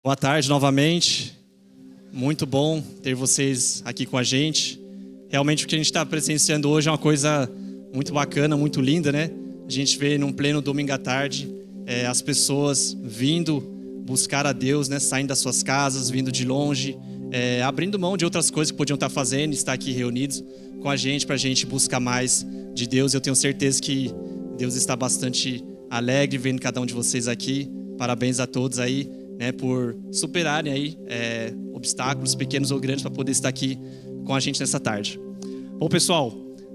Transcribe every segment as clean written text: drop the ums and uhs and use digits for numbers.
Boa tarde novamente. Muito bom ter vocês aqui com a gente. Realmente o que a gente está presenciando hoje é uma coisa muito bacana, muito linda, né? A gente vê num pleno domingo à tarde as pessoas vindo buscar a Deus, né? Saindo das suas casas, vindo de longe, abrindo mão de outras coisas que podiam estar fazendo, estar aqui reunidos com a gente para a gente buscar mais de Deus. Eu tenho certeza que Deus está bastante alegre vendo cada um de vocês aqui. Parabéns a todos aí, né, por superarem aí obstáculos pequenos ou grandes para poder estar aqui com a gente nessa tarde. Bom, pessoal,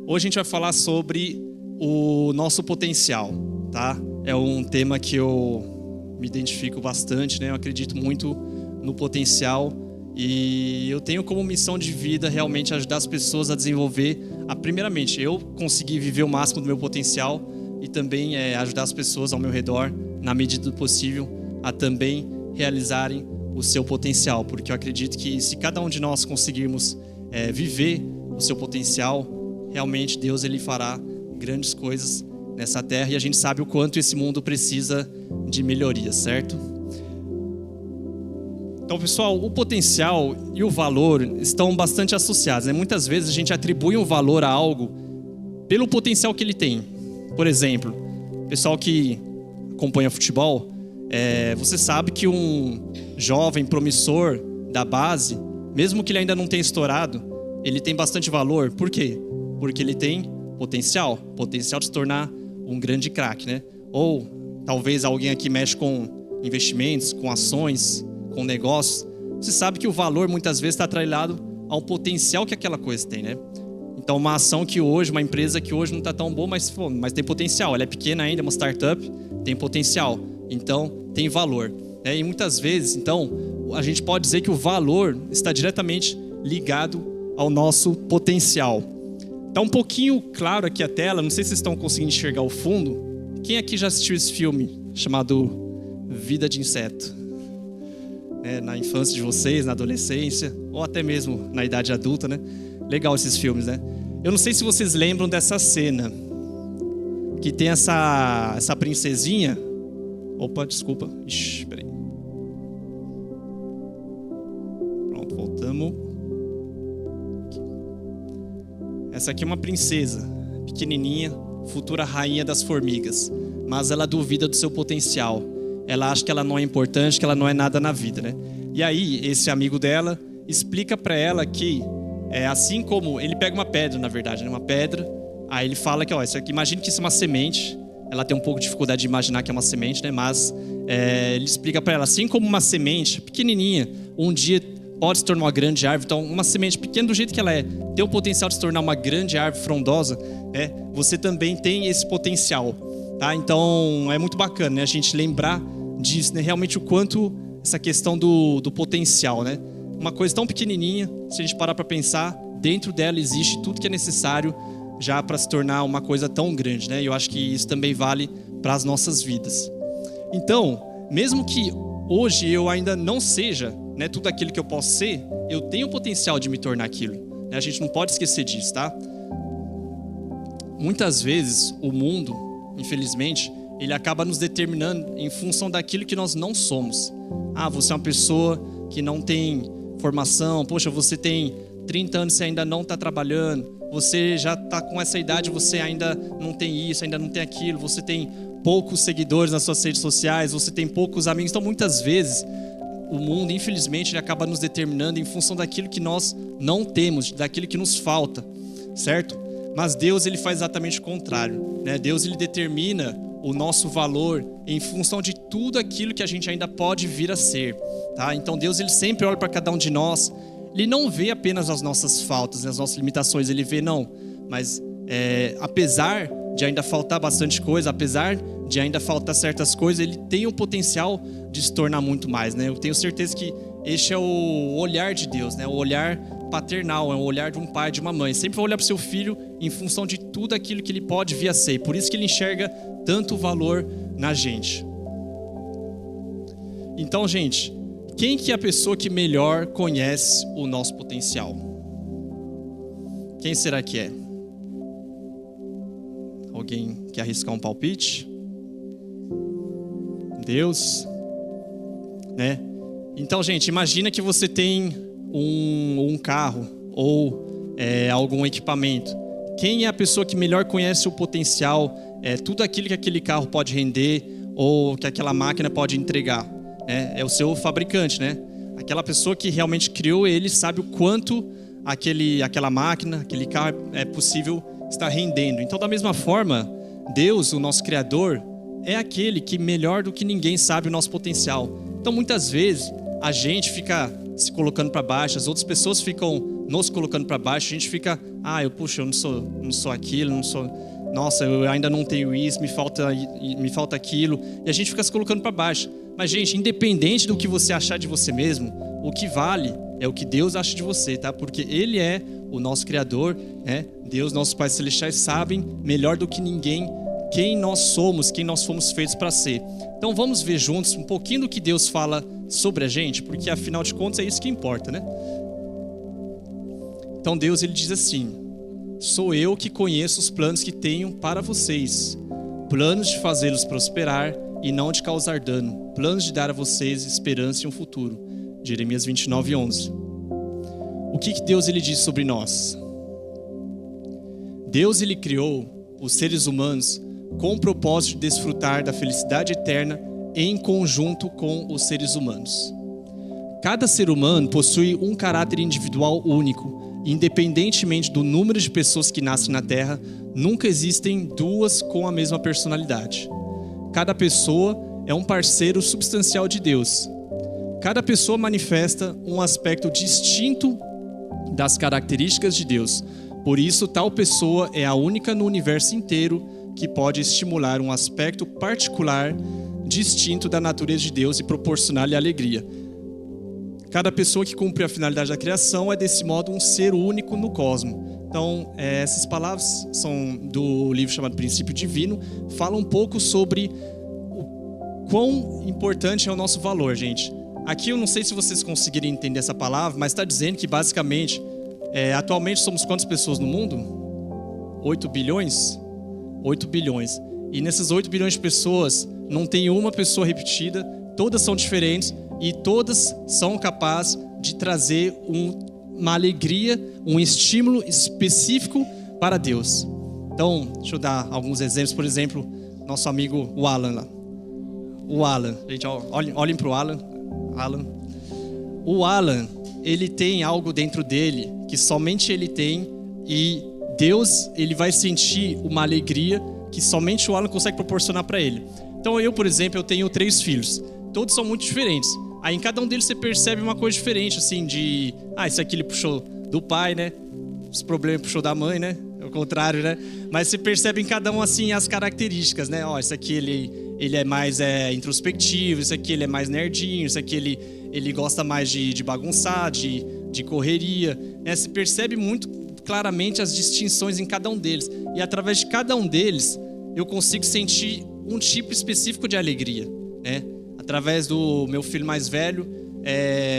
hoje a gente vai falar sobre o nosso potencial, tá? É um tema que eu me identifico bastante, né? Eu acredito muito no potencial e eu tenho como missão de vida realmente ajudar as pessoas a desenvolver, primeiramente, eu conseguir viver o máximo do meu potencial e também ajudar as pessoas ao meu redor, na medida do possível, a também realizarem o seu potencial, porque eu acredito que se cada um de nós conseguirmos viver o seu potencial, realmente Deus ele fará grandes coisas nessa terra e a gente sabe o quanto esse mundo precisa de melhoria, certo? Então, pessoal, o potencial e o valor estão bastante associados, né? Muitas vezes a gente atribui um valor a algo pelo potencial que ele tem. Por exemplo, pessoal que acompanha futebol, você sabe que um jovem promissor da base, mesmo que ele ainda não tenha estourado, ele tem bastante valor. Por quê? Porque ele tem potencial de se tornar um grande craque, né? Ou talvez alguém aqui mexe com investimentos, com ações, com negócios. Você sabe que o valor muitas vezes está atrelado ao potencial que aquela coisa tem, né? Então, uma ação que hoje, uma empresa que hoje não está tão boa, mas tem potencial. Ela é pequena ainda, é uma startup, tem potencial. Então, tem valor. E muitas vezes, então, a gente pode dizer que o valor está diretamente ligado ao nosso potencial. Está um pouquinho claro aqui a tela, não sei se vocês estão conseguindo enxergar o fundo. Quem aqui já assistiu esse filme chamado Vida de Inseto? Na infância de vocês, na adolescência, ou até mesmo na idade adulta, né? Legal esses filmes, né? Eu não sei se vocês lembram dessa cena que tem essa princesinha. Opa, desculpa. Ixi, peraí. Pronto, voltamos. Essa aqui é uma princesa, pequenininha, futura rainha das formigas. Mas ela duvida do seu potencial. Ela acha que ela não é importante, que ela não é nada na vida, né? E aí, esse amigo dela explica pra ela que assim como ele pega uma pedra, na verdade, né? Uma pedra. Aí ele fala que, ó, isso aqui, imagine que isso é uma semente. Ela tem um pouco de dificuldade de imaginar que é uma semente, né? Mas ele explica para ela, assim como uma semente pequenininha, um dia pode se tornar uma grande árvore. Então, uma semente pequena do jeito que ela tem o potencial de se tornar uma grande árvore frondosa. Você também tem esse potencial, tá? Então, é muito bacana, né? A gente lembrar disso, né? Realmente o quanto essa questão do potencial, né? Uma coisa tão pequenininha, se a gente parar para pensar, dentro dela existe tudo que é necessário já para se tornar uma coisa tão grande, né? E eu acho que isso também vale para as nossas vidas. Então, mesmo que hoje eu ainda não seja, né, tudo aquilo que eu posso ser, eu tenho o potencial de me tornar aquilo, né? A gente não pode esquecer disso, tá? Muitas vezes o mundo, infelizmente, ele acaba nos determinando em função daquilo que nós não somos. Você é uma pessoa que não tem formação, poxa, você tem 30 anos e você ainda não está trabalhando, você já está com essa idade, você ainda não tem isso, ainda não tem aquilo, você tem poucos seguidores nas suas redes sociais, você tem poucos amigos. Então, muitas vezes, o mundo, infelizmente, ele acaba nos determinando em função daquilo que nós não temos, daquilo que nos falta, certo? Mas Deus, ele faz exatamente o contrário, né? Deus, ele determina o nosso valor em função de tudo aquilo que a gente ainda pode vir a ser, tá? Então Deus, ele sempre olha para cada um de nós. Ele não vê apenas as nossas faltas, as nossas limitações, ele vê mas apesar de ainda faltar bastante coisa, apesar de ainda faltar certas coisas, ele tem o potencial de se tornar muito mais, né? Eu tenho certeza que este é o olhar de Deus, né? O olhar paternal, é o olhar de um pai, de uma mãe. Sempre vai olhar para o seu filho em função de tudo aquilo que ele pode vir a ser. Por isso que ele enxerga tanto valor na gente. Então, gente, quem que é a pessoa que melhor conhece o nosso potencial? Quem será que é? Alguém quer arriscar um palpite? Deus, né? Então, gente, imagina que você tem um carro ou algum equipamento. Quem é a pessoa que melhor conhece o potencial, tudo aquilo que aquele carro pode render ou que aquela máquina pode entregar? É o seu fabricante, né? Aquela pessoa que realmente criou ele sabe o quanto aquela máquina, aquele carro é possível estar rendendo. Então, da mesma forma, Deus, o nosso Criador, é aquele que melhor do que ninguém sabe o nosso potencial. Então, muitas vezes, a gente fica se colocando para baixo, as outras pessoas ficam nos colocando para baixo, a gente fica, eu não sou aquilo, nossa, eu ainda não tenho isso, me falta aquilo, e a gente fica se colocando para baixo. Mas, gente, independente do que você achar de você mesmo, o que vale é o que Deus acha de você, tá? Porque Ele é o nosso Criador, né? Deus, nossos pais celestiais, sabem melhor do que ninguém quem nós somos, quem nós fomos feitos para ser. Então vamos ver juntos um pouquinho do que Deus fala sobre a gente, porque afinal de contas é isso que importa, né? Então Deus, ele diz assim: sou eu que conheço os planos que tenho para vocês, planos de fazê-los prosperar e não de causar dano, planos de dar a vocês esperança e um futuro. Jeremias 29:11. O que Deus ele diz sobre nós? Deus ele criou os seres humanos com o propósito de desfrutar da felicidade eterna em conjunto com os seres humanos. Cada ser humano possui um caráter individual único. Independentemente do número de pessoas que nascem na Terra, nunca existem duas com a mesma personalidade. Cada pessoa é um parceiro substancial de Deus. Cada pessoa manifesta um aspecto distinto das características de Deus. Por isso, tal pessoa é a única no universo inteiro que pode estimular um aspecto particular, distinto da natureza de Deus e proporcionar-lhe alegria. Cada pessoa que cumpre a finalidade da criação é, desse modo, um ser único no cosmos. Então, essas palavras são do livro chamado Princípio Divino, falam um pouco sobre o quão importante é o nosso valor, gente. Aqui eu não sei se vocês conseguirem entender essa palavra, mas está dizendo que, basicamente, atualmente somos quantas pessoas no mundo? 8 bilhões? 8 bilhões. E nessas 8 bilhões de pessoas, não tem uma pessoa repetida, todas são diferentes e todas são capazes de trazer uma alegria, um estímulo específico para Deus. Então, deixa eu dar alguns exemplos. Por exemplo, nosso amigo o Alan lá. O Alan, gente, olhem para o Alan. O Alan, ele tem algo dentro dele que somente ele tem, e Deus, ele vai sentir uma alegria que somente o Alan consegue proporcionar para ele. Então eu, por exemplo, eu tenho 3 filhos. Todos são muito diferentes. Aí em cada um deles você percebe uma coisa diferente, assim, esse aqui ele puxou do pai, né? Os problemas puxou da mãe, né? É o contrário, né? Mas você percebe em cada um, assim, as características, né? Esse aqui ele é mais introspectivo, esse aqui ele é mais nerdinho, esse aqui ele gosta mais de bagunçar, de correria, né? Você percebe muito claramente as distinções em cada um deles. E através de cada um deles, eu consigo sentir um tipo específico de alegria, né? Através do meu filho mais velho,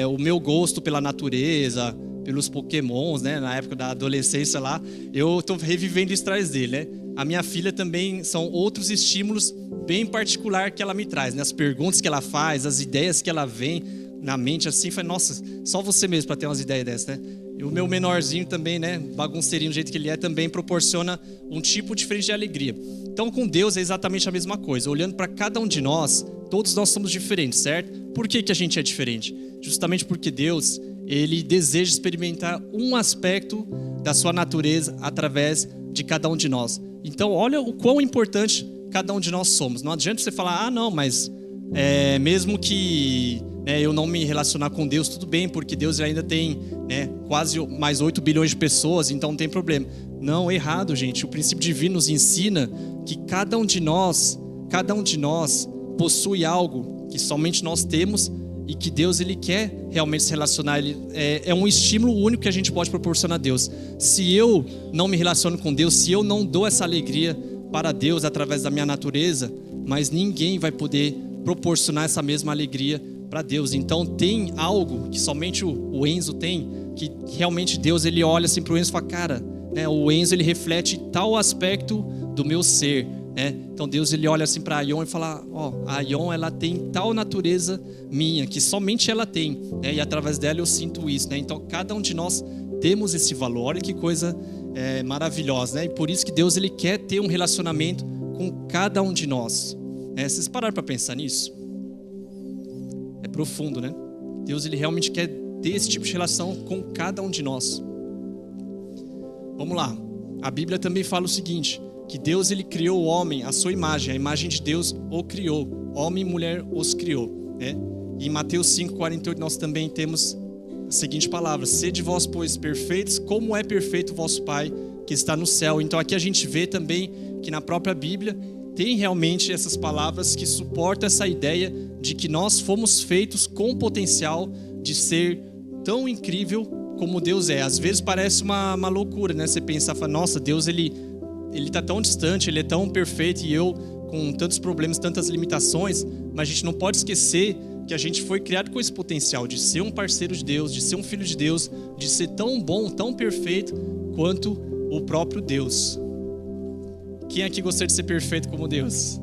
o meu gosto pela natureza, pelos pokémons, né? Na época da adolescência lá, eu estou revivendo isso atrás dele, né? A minha filha também são outros estímulos bem particular que ela me traz, né? As perguntas que ela faz, as ideias que ela vem na mente, assim, foi, nossa, só você mesmo para ter umas ideias dessas, né? E o meu menorzinho também, né, bagunceirinho do jeito que ele é, também proporciona um tipo diferente de alegria. Então, com Deus é exatamente a mesma coisa. Olhando para cada um de nós, todos nós somos diferentes, certo? Por que a gente é diferente? Justamente porque Deus, ele deseja experimentar um aspecto da sua natureza através de cada um de nós. Então, olha o quão importante cada um de nós somos. Não adianta você falar, não, mas mesmo que eu não me relacionar com Deus, tudo bem, porque Deus ainda tem quase mais 8 bilhões de pessoas, então não tem problema. Não, errado, gente. O princípio divino nos ensina que cada um de nós possui algo que somente nós temos e que Deus, ele quer realmente se relacionar. É um estímulo único que a gente pode proporcionar a Deus. Se eu não me relaciono com Deus, se eu não dou essa alegria para Deus através da minha natureza, mas ninguém vai poder proporcionar essa mesma alegria para Deus. Então tem algo que somente o Enzo tem, que realmente Deus, ele olha assim para o Enzo e fala, cara, o Enzo, ele reflete tal aspecto do meu ser, Então Deus ele olha assim para Aion e fala, a Aion ela tem tal natureza minha, que somente ela tem, e através dela eu sinto isso, Então cada um de nós temos esse valor. Olha que coisa maravilhosa, E por isso que Deus ele quer ter um relacionamento com cada um de nós. Vocês pararam para pensar nisso? É profundo, Deus ele realmente quer ter esse tipo de relação com cada um de nós. Vamos lá. A Bíblia também fala o seguinte, que Deus ele criou o homem à sua imagem, a imagem de Deus o criou, homem e mulher os criou, E em Mateus 5:48 nós também temos a seguinte palavra: sede vós, pois, perfeitos, como é perfeito o vosso Pai que está no céu. Então aqui a gente vê também que na própria Bíblia tem realmente essas palavras que suportam essa ideia de que nós fomos feitos com o potencial de ser tão incrível como Deus é. Às vezes parece uma loucura, Você pensar, nossa, Deus ele está tão distante, ele é tão perfeito e eu com tantos problemas, tantas limitações, mas a gente não pode esquecer que a gente foi criado com esse potencial de ser um parceiro de Deus, de ser um filho de Deus, de ser tão bom, tão perfeito quanto o próprio Deus. Quem aqui gostaria de ser perfeito como Deus?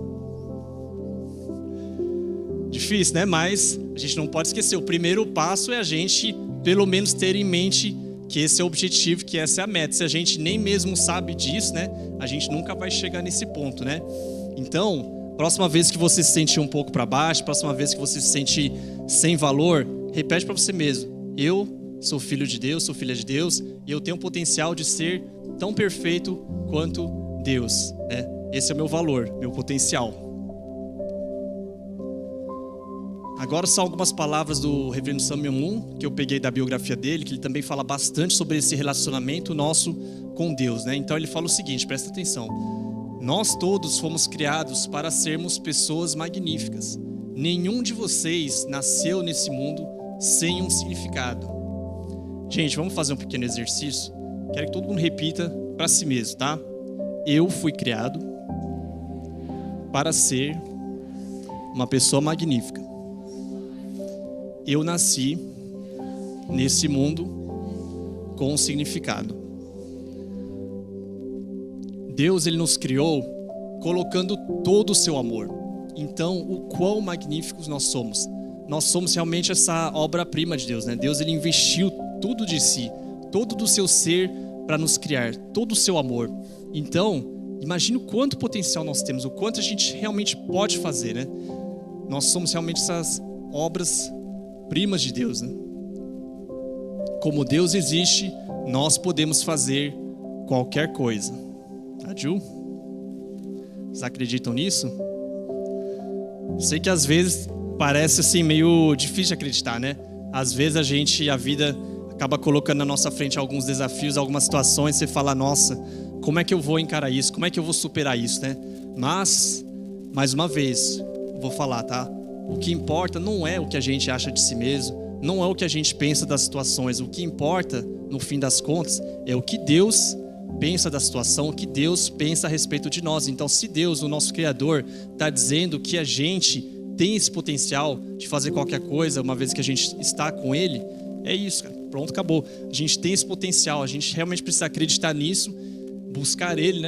Difícil, Mas a gente não pode esquecer, o primeiro passo é a gente pelo menos ter em mente que esse é o objetivo, que essa é a meta. Se a gente nem mesmo sabe disso, a gente nunca vai chegar nesse ponto, Então, próxima vez que você se sentir um pouco para baixo, próxima vez que você se sentir sem valor, repete para você mesmo: eu sou filho de Deus, sou filha de Deus, e eu tenho o potencial de ser tão perfeito quanto Deus, Esse é o meu valor, meu potencial. Agora são algumas palavras do reverendo Samuel Moon, que eu peguei da biografia dele, que ele também fala bastante sobre esse relacionamento nosso com Deus, Então ele fala o seguinte, presta atenção: nós todos fomos criados para sermos pessoas magníficas. Nenhum de vocês nasceu nesse mundo sem um significado. Gente, vamos fazer um pequeno exercício. Quero que todo mundo repita para si mesmo, tá? Eu fui criado para ser uma pessoa magnífica. Eu nasci nesse mundo com um significado. Deus ele nos criou colocando todo o seu amor. Então, o quão magníficos nós somos. Nós somos realmente essa obra-prima de Deus, Deus ele investiu tudo de si, todo do seu ser para nos criar, todo o seu amor. Então, imagine o quanto potencial nós temos, o quanto a gente realmente pode fazer, Nós somos realmente essas obras-primas de Deus, Como Deus existe, nós podemos fazer qualquer coisa. A Ju? Vocês acreditam nisso? Sei que às vezes parece assim meio difícil de acreditar, Às vezes a vida acaba colocando na nossa frente alguns desafios, algumas situações, você fala, nossa, como é que eu vou encarar isso? Como é que eu vou superar isso, Mas, mais uma vez, vou falar, tá? O que importa não é o que a gente acha de si mesmo, não é o que a gente pensa das situações. O que importa, no fim das contas, é o que Deus pensa da situação, o que Deus pensa a respeito de nós. Então, se Deus, o nosso Criador, está dizendo que a gente tem esse potencial de fazer qualquer coisa, uma vez que a gente está com Ele, é isso, cara. Pronto, acabou. A gente tem esse potencial, a gente realmente precisa acreditar nisso, buscar Ele,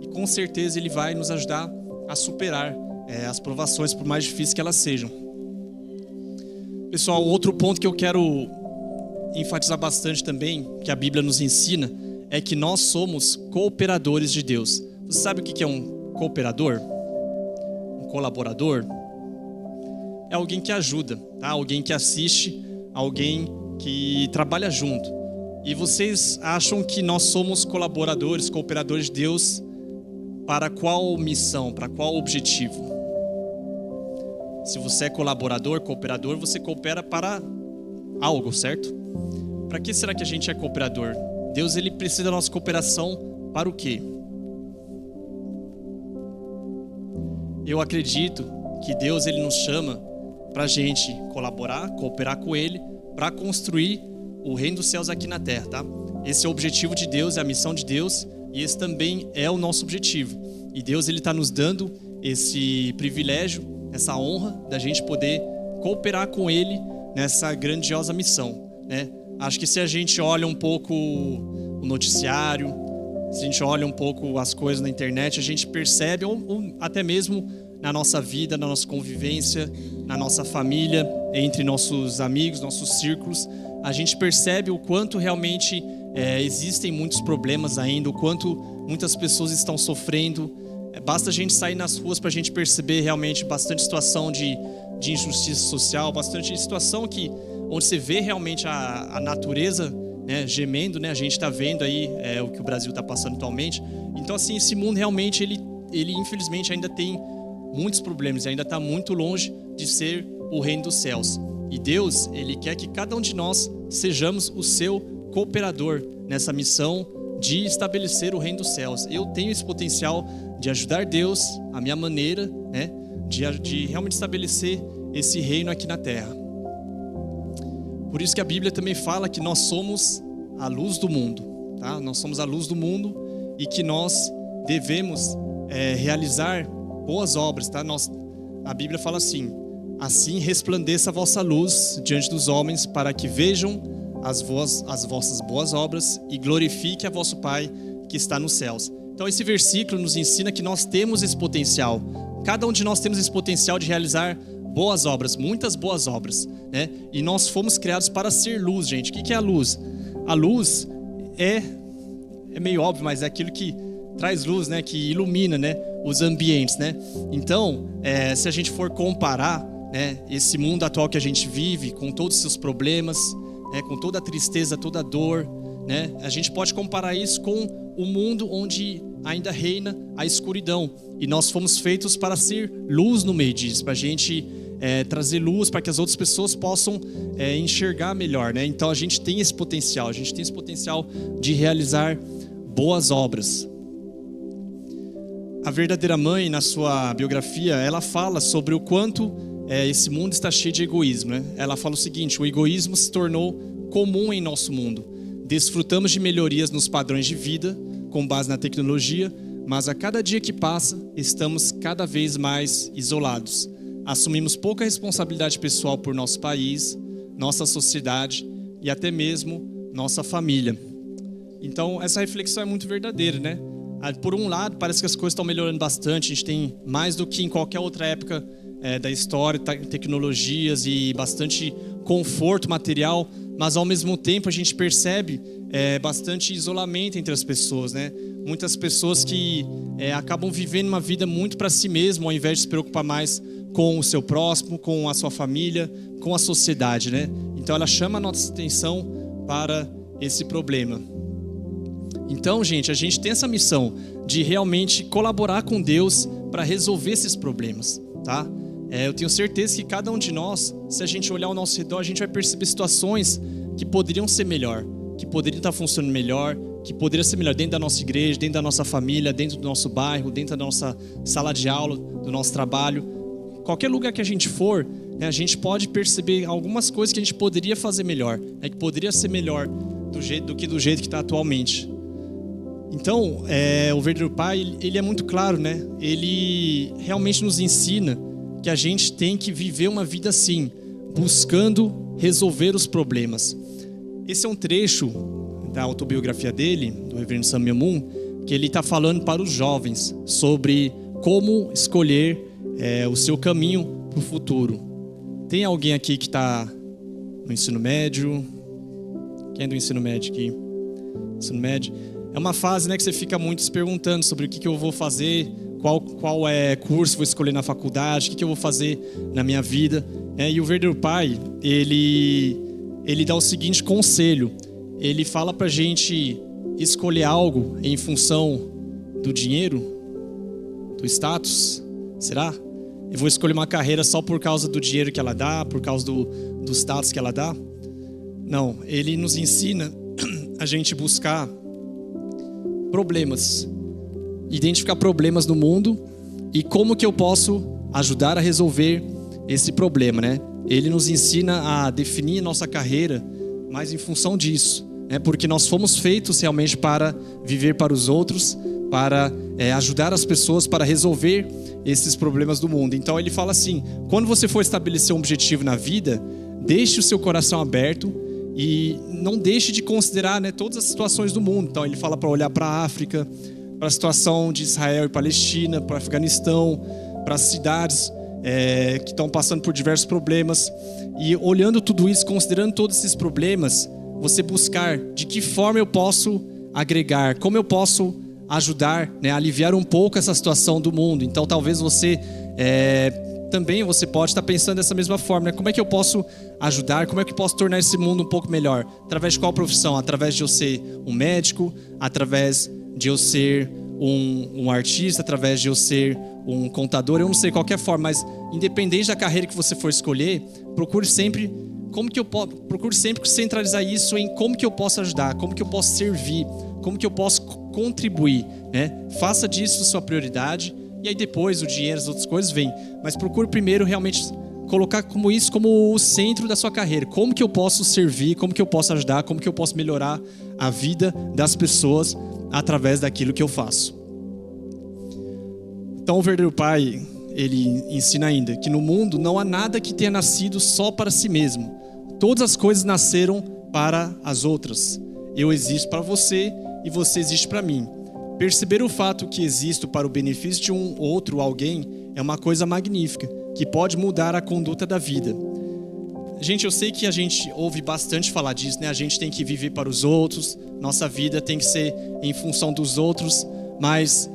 E com certeza Ele vai nos ajudar a superar as provações, por mais difíceis que elas sejam. Pessoal, outro ponto que eu quero enfatizar bastante também, que a Bíblia nos ensina, é que nós somos cooperadores de Deus. Você sabe o que é um cooperador? Um colaborador? É alguém que ajuda, tá? Alguém que assiste, alguém que trabalha junto. E vocês acham que nós somos colaboradores, cooperadores de Deus para qual missão, para qual objetivo? Se você é colaborador, cooperador, você coopera para algo, certo? Para que será que a gente é cooperador? Deus ele precisa da nossa cooperação para o quê? Eu acredito que Deus ele nos chama para a gente colaborar, cooperar com Ele, para construir o reino dos céus aqui na terra, tá? Esse é o objetivo de Deus, é a missão de Deus, e esse também é o nosso objetivo. E Deus ele está nos dando esse privilégio, essa honra da gente poder cooperar com Ele nessa grandiosa missão, Acho que se a gente olha um pouco o noticiário, Se a gente olha um pouco as coisas na internet, a gente percebe, ou até mesmo na nossa vida, na nossa convivência, na nossa família, entre nossos amigos, nossos círculos, a gente percebe o quanto realmente existem muitos problemas ainda, o quanto muitas pessoas estão sofrendo. Basta a gente sair nas ruas para a gente perceber realmente bastante situação de injustiça social, bastante situação onde você vê realmente a natureza, né, gemendo, né? A gente está vendo aí o que o Brasil está passando atualmente. Então, assim, esse mundo realmente, ele infelizmente ainda tem muitos problemas, ainda está muito longe de ser o reino dos céus. E Deus, Ele quer que cada um de nós sejamos o seu cooperador nessa missão de estabelecer o reino dos céus. Eu tenho esse potencial de ajudar Deus, a minha maneira, né, de realmente estabelecer esse reino aqui na terra. Por isso que a Bíblia também fala que nós somos a luz do mundo, tá? Nós somos a luz do mundo e que nós devemos realizar boas obras, tá? A Bíblia fala assim: assim resplandeça a vossa luz diante dos homens, para que vejam as vossas boas obras e glorifique a vosso Pai que está nos céus. Então esse versículo nos ensina que nós temos esse potencial. Cada um de nós temos esse potencial de realizar boas obras, muitas boas obras, né? E nós fomos criados para ser luz, gente. O que é a luz? A luz é meio óbvio, mas é aquilo que traz luz, né? Que ilumina, né, os ambientes, né? Então, se a gente for comparar, né, esse mundo atual que a gente vive, com todos os seus problemas, né, com toda a tristeza, toda a dor, né, a gente pode comparar isso com o mundo onde ainda reina a escuridão. E nós fomos feitos para ser luz no meio disso, para a gente trazer luz para que as outras pessoas possam enxergar melhor, né? Então a gente tem esse potencial, de realizar boas obras. A verdadeira mãe, na sua biografia, ela fala sobre o quanto esse mundo está cheio de egoísmo, né? Ela fala o seguinte: o egoísmo se tornou comum em nosso mundo. Desfrutamos de melhorias nos padrões de vida, com base na tecnologia, mas a cada dia que passa, estamos cada vez mais isolados. Assumimos pouca responsabilidade pessoal por nosso país, nossa sociedade e até mesmo nossa família. Então, essa reflexão é muito verdadeira, né? Por um lado, parece que as coisas estão melhorando bastante. A gente tem mais do que em qualquer outra época da história, tecnologias e bastante conforto material, mas ao mesmo tempo a gente percebe bastante isolamento entre as pessoas, né? Muitas pessoas que acabam vivendo uma vida muito para si mesmo, ao invés de se preocupar mais com o seu próximo, com a sua família, com a sociedade, né? Então ela chama a nossa atenção para esse problema. Então, gente, a gente tem essa missão de realmente colaborar com Deus para resolver esses problemas, tá? Eu tenho certeza que cada um de nós, se a gente olhar ao nosso redor, a gente vai perceber situações que poderiam ser melhor, que poderiam estar funcionando melhor, que poderia ser melhor dentro da nossa igreja, dentro da nossa família, dentro do nosso bairro, dentro da nossa sala de aula, do nosso trabalho. Qualquer lugar que a gente for, né, a gente pode perceber algumas coisas que a gente poderia fazer melhor, né, que poderia ser melhor do jeito que está atualmente. Então, o verdadeiro Pai, ele é muito claro, né? Ele realmente nos ensina que a gente tem que viver uma vida assim, buscando resolver os problemas. Esse é um trecho da autobiografia dele, do reverendo Sam Memun, que ele está falando para os jovens sobre como escolher o seu caminho para o futuro. Tem alguém aqui que está no ensino médio? Quem é do ensino médio aqui? Ensino médio. É uma fase, né, que você fica muito se perguntando sobre o que eu vou fazer, qual curso vou escolher na faculdade, o que eu vou fazer na minha vida. E o verdadeiro Pai, ele dá o seguinte conselho. Ele fala pra gente escolher algo em função do dinheiro, do status. Será? Eu vou escolher uma carreira só por causa do dinheiro que ela dá, por causa do status que ela dá? Não, ele nos ensina a gente buscar problemas, identificar problemas no mundo e como que eu posso ajudar a resolver esse problema, né? Ele nos ensina a definir nossa carreira mais em função disso, né? Porque nós fomos feitos realmente para viver para os outros, para ajudar as pessoas, para resolver esses problemas do mundo. Então ele fala assim: quando você for estabelecer um objetivo na vida, deixe o seu coração aberto E não deixe de considerar, né, todas as situações do mundo. Então ele fala para olhar para a África, para a situação de Israel e Palestina, para o Afeganistão, para as cidades que estão passando por diversos problemas. E olhando tudo isso, considerando todos esses problemas, você buscar de que forma eu posso agregar, como eu posso ajudar, né, a aliviar um pouco essa situação do mundo. Então talvez você também você pode estar pensando dessa mesma forma, né? Como é que eu posso ajudar? Como é que eu posso tornar esse mundo um pouco melhor? Através de qual profissão? Através de eu ser um médico? Através de eu ser um artista? Através de eu ser um contador? Eu não sei, qualquer forma, mas independente da carreira que você for escolher, procure sempre centralizar isso em como que eu posso ajudar, como que eu posso servir, como que eu posso contribuir, né? Faça disso sua prioridade. E aí depois o dinheiro, as outras coisas vêm. Mas procure primeiro realmente colocar isso como o centro da sua carreira. Como que eu posso servir, como que eu posso ajudar, como que eu posso melhorar a vida das pessoas através daquilo que eu faço. Então o verdadeiro pai, ele ensina ainda que no mundo não há nada que tenha nascido só para si mesmo. Todas as coisas nasceram para as outras. Eu existo para você e você existe para mim. Perceber o fato que existo para o benefício de um outro alguém é uma coisa magnífica, que pode mudar a conduta da vida. Gente, eu sei que a gente ouve bastante falar disso, né? A gente tem que viver para os outros, nossa vida tem que ser em função dos outros, mas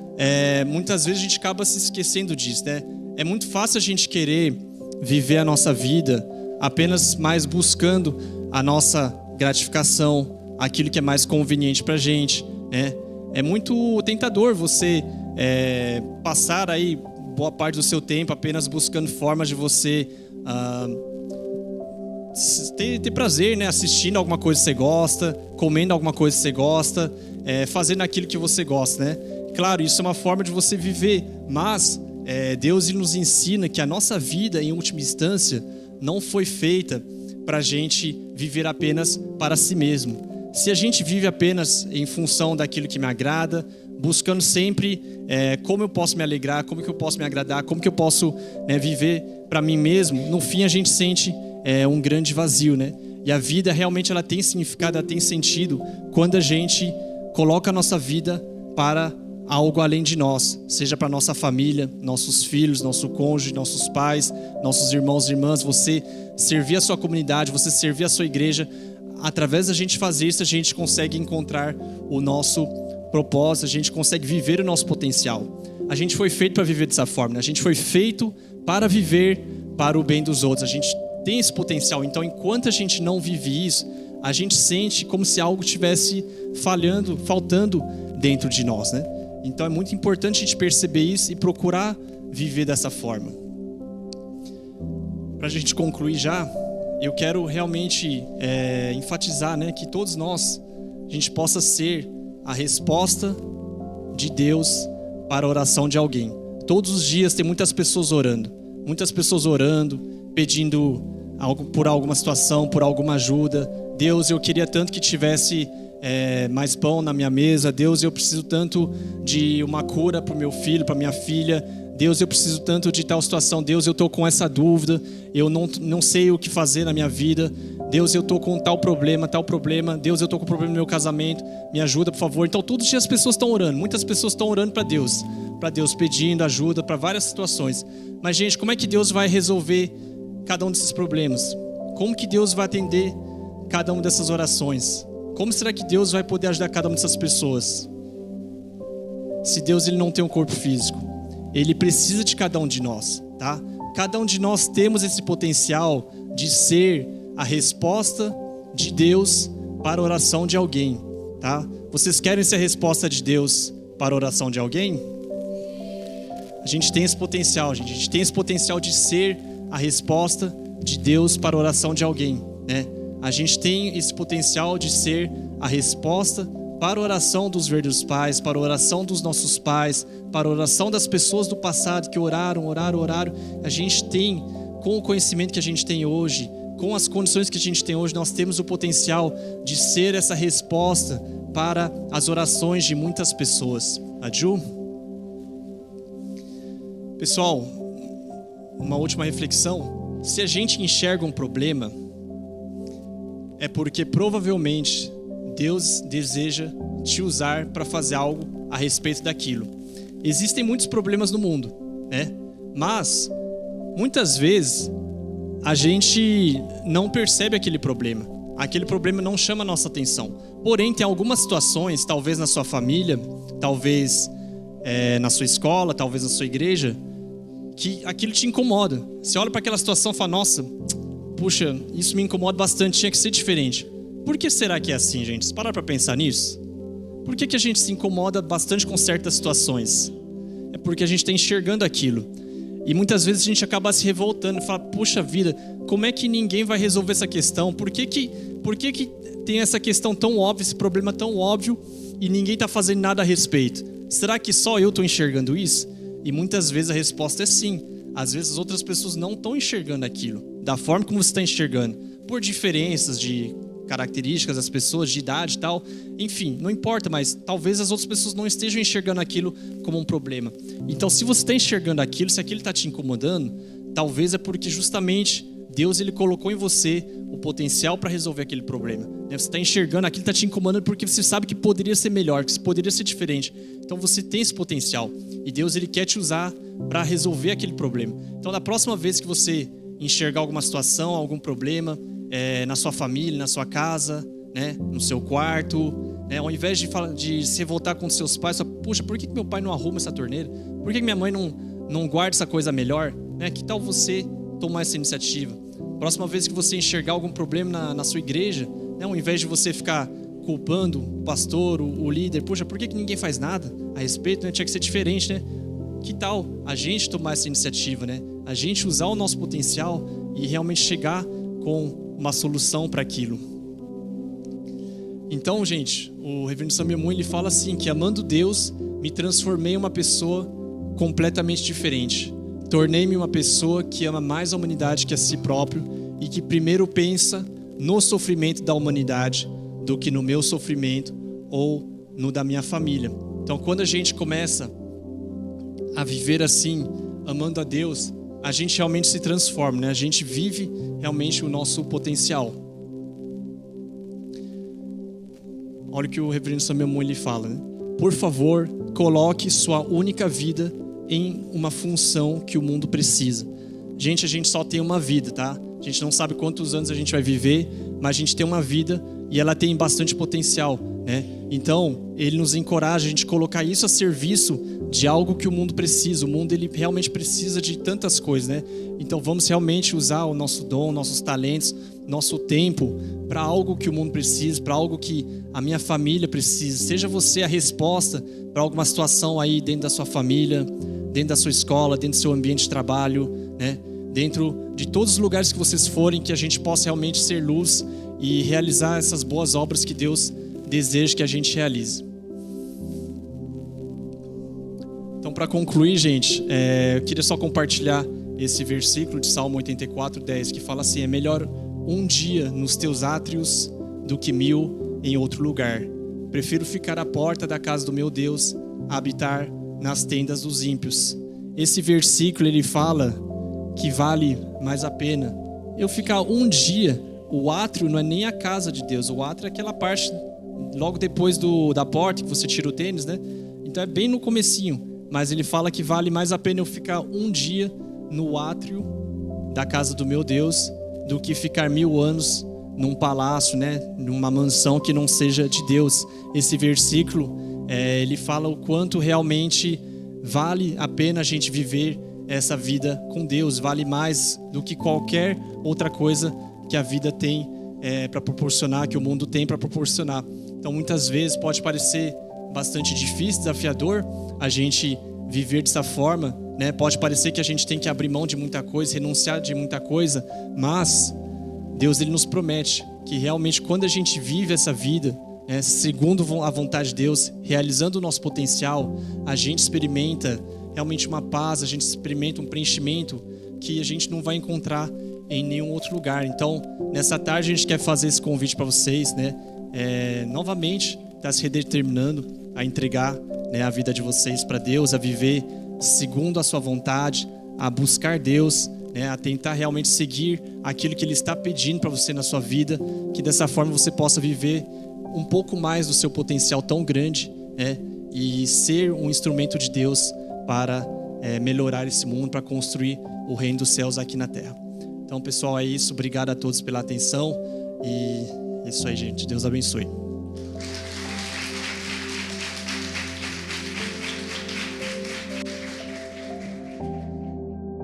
muitas vezes a gente acaba se esquecendo disso, né? É muito fácil a gente querer viver a nossa vida apenas mais buscando a nossa gratificação, aquilo que é mais conveniente para a gente, né? É muito tentador você passar aí boa parte do seu tempo apenas buscando formas de você ter prazer, né? Assistindo alguma coisa que você gosta, comendo alguma coisa que você gosta, fazendo aquilo que você gosta, né? Claro, isso é uma forma de você viver, mas Deus nos ensina que a nossa vida, em última instância, não foi feita para a gente viver apenas para si mesmo. Se a gente vive apenas em função daquilo que me agrada, buscando sempre como eu posso me alegrar, como que eu posso me agradar, como que eu posso, né, viver para mim mesmo, no fim a gente sente um grande vazio, né? E a vida realmente ela tem significado, ela tem sentido quando a gente coloca a nossa vida para algo além de nós, seja para nossa família, nossos filhos, nosso cônjuge, nossos pais, nossos irmãos e irmãs, você servir a sua comunidade, você servir a sua igreja. Através da gente fazer isso, a gente consegue encontrar o nosso propósito, a gente consegue viver o nosso potencial. A gente foi feito para viver dessa forma, né? A gente foi feito para viver para o bem dos outros. A gente tem esse potencial, então enquanto a gente não vive isso, a gente sente como se algo estivesse faltando dentro de nós, né? Então é muito importante a gente perceber isso e procurar viver dessa forma. Para a gente concluir já, eu quero realmente enfatizar, né, que todos nós, a gente possa ser a resposta de Deus para a oração de alguém. Todos os dias tem muitas pessoas orando, pedindo algo por alguma situação, por alguma ajuda. Deus, eu queria tanto que tivesse mais pão na minha mesa. Deus, eu preciso tanto de uma cura para o meu filho, para minha filha. Deus, eu preciso tanto de tal situação. Deus, eu estou com essa dúvida. Eu não sei o que fazer na minha vida. Deus, eu estou com tal problema. Deus, eu estou com problema no meu casamento. Me ajuda, por favor. Então, todos os dias as pessoas estão orando. Muitas pessoas estão orando para Deus pedindo ajuda para várias situações. Mas, gente, como é que Deus vai resolver cada um desses problemas? Como que Deus vai atender cada uma dessas orações? Como será que Deus vai poder ajudar cada uma dessas pessoas? Se Deus ele não tem um corpo físico. Ele precisa de cada um de nós, tá? Cada um de nós temos esse potencial de ser a resposta de Deus para a oração de alguém, tá? Vocês querem ser a resposta de Deus para a oração de alguém? A gente tem esse potencial, gente. A gente tem esse potencial de ser a resposta de Deus para a oração de alguém, né? A gente tem esse potencial de ser a resposta para a oração dos verdadeiros pais, para a oração dos nossos pais, para a oração das pessoas do passado que oraram. A gente tem, com o conhecimento que a gente tem hoje, com as condições que a gente tem hoje, nós temos o potencial de ser essa resposta para as orações de muitas pessoas. Adju? Pessoal, uma última reflexão. Se a gente enxerga um problema, é porque provavelmente Deus deseja te usar para fazer algo a respeito daquilo. Existem muitos problemas no mundo, né? Mas muitas vezes a gente não percebe aquele problema. Aquele problema não chama a nossa atenção. Porém, tem algumas situações, talvez na sua família, talvez na sua escola, talvez na sua igreja, que aquilo te incomoda. Você olha para aquela situação e fala, nossa, puxa, isso me incomoda bastante, tinha que ser diferente. Por que será que é assim, gente? Parar para pensar nisso? Por que a gente se incomoda bastante com certas situações? É porque a gente está enxergando aquilo. E muitas vezes a gente acaba se revoltando e fala, puxa vida, como é que ninguém vai resolver essa questão? Por que tem essa questão tão óbvia, esse problema tão óbvio e ninguém está fazendo nada a respeito? Será que só eu estou enxergando isso? E muitas vezes a resposta é sim. Às vezes as outras pessoas não estão enxergando aquilo da forma como você está enxergando, por diferenças de características das pessoas, de idade e tal. Enfim, não importa, mas talvez as outras pessoas não estejam enxergando aquilo como um problema. Então, se você está enxergando aquilo, se aquilo está te incomodando, talvez é porque justamente Deus ele colocou em você o potencial para resolver aquele problema. Você está enxergando aquilo, está te incomodando porque você sabe que poderia ser melhor, que poderia ser diferente. Então, você tem esse potencial e Deus ele quer te usar para resolver aquele problema. Então, da próxima vez que você enxergar alguma situação, algum problema, na sua família, na sua casa, né, no seu quarto, né, ao invés de se revoltar com os seus pais, você fala, puxa, por que meu pai não arruma essa torneira? Por que minha mãe não guarda essa coisa melhor? Né, que tal você tomar essa iniciativa? Próxima vez que você enxergar algum problema na sua igreja, né, ao invés de você ficar culpando o pastor, o líder, puxa, por que ninguém faz nada a respeito? Né? Tinha que ser diferente, né? Que tal a gente tomar essa iniciativa, né? A gente usar o nosso potencial e realmente chegar com uma solução para aquilo. Então, gente, o reverendo Samuel Moon, ele fala assim, que amando Deus, me transformei em uma pessoa completamente diferente. Tornei-me uma pessoa que ama mais a humanidade que a si próprio e que primeiro pensa no sofrimento da humanidade do que no meu sofrimento ou no da minha família. Então, quando a gente começa a viver assim, amando a Deus, a gente realmente se transforma, né? A gente vive realmente o nosso potencial. Olha o que o reverendo Samuel Moon ele fala, né? Por favor, coloque sua única vida em uma função que o mundo precisa. Gente, a gente só tem uma vida, tá? A gente não sabe quantos anos a gente vai viver, mas a gente tem uma vida e ela tem bastante potencial, né? Então, ele nos encoraja a gente colocar isso a serviço de algo que o mundo precisa. O mundo ele realmente precisa de tantas coisas, né? Então, vamos realmente usar o nosso dom, nossos talentos, nosso tempo para algo que o mundo precisa, para algo que a minha família precisa. Seja você a resposta para alguma situação aí dentro da sua família, dentro da sua escola, dentro do seu ambiente de trabalho, né? Dentro de todos os lugares que vocês forem, que a gente possa realmente ser luz e realizar essas boas obras que Deus deseja que a gente realize. Então, para concluir, gente, eu queria só compartilhar esse versículo de Salmo 84:10, que fala assim: é melhor um dia nos teus átrios do que 1000 em outro lugar. Prefiro ficar à porta da casa do meu Deus a habitar nas tendas dos ímpios. Esse versículo ele fala que vale mais a pena eu ficar um dia. O átrio não é nem a casa de Deus, o átrio é aquela parte logo depois da porta que você tira o tênis, né? Então é bem no comecinho, mas ele fala que vale mais a pena eu ficar um dia no átrio da casa do meu Deus do que ficar 1000 anos num palácio, né? Numa mansão que não seja de Deus. Esse versículo, ele fala o quanto realmente vale a pena a gente viver essa vida com Deus, vale mais do que qualquer outra coisa que a vida tem para proporcionar, que o mundo tem para proporcionar. Então, muitas vezes pode parecer bastante difícil, desafiador a gente viver dessa forma, né? Pode parecer que a gente tem que abrir mão de muita coisa, renunciar de muita coisa, mas Deus ele nos promete que realmente quando a gente vive essa vida, segundo a vontade de Deus, realizando o nosso potencial, a gente experimenta realmente uma paz, a gente experimenta um preenchimento que a gente não vai encontrar em nenhum outro lugar. Então, nessa tarde a gente quer fazer esse convite para vocês, né? Novamente, está se redeterminando a entregar, né, a vida de vocês para Deus, a viver segundo a sua vontade, a buscar Deus né, a tentar realmente seguir aquilo que Ele está pedindo para você na sua vida, que dessa forma você possa viver um pouco mais do seu potencial tão grande, né, e ser um instrumento de Deus para melhorar esse mundo, para construir o reino dos céus aqui na terra. Então, pessoal, é isso. Obrigado a todos pela atenção e é isso aí, gente. Deus abençoe.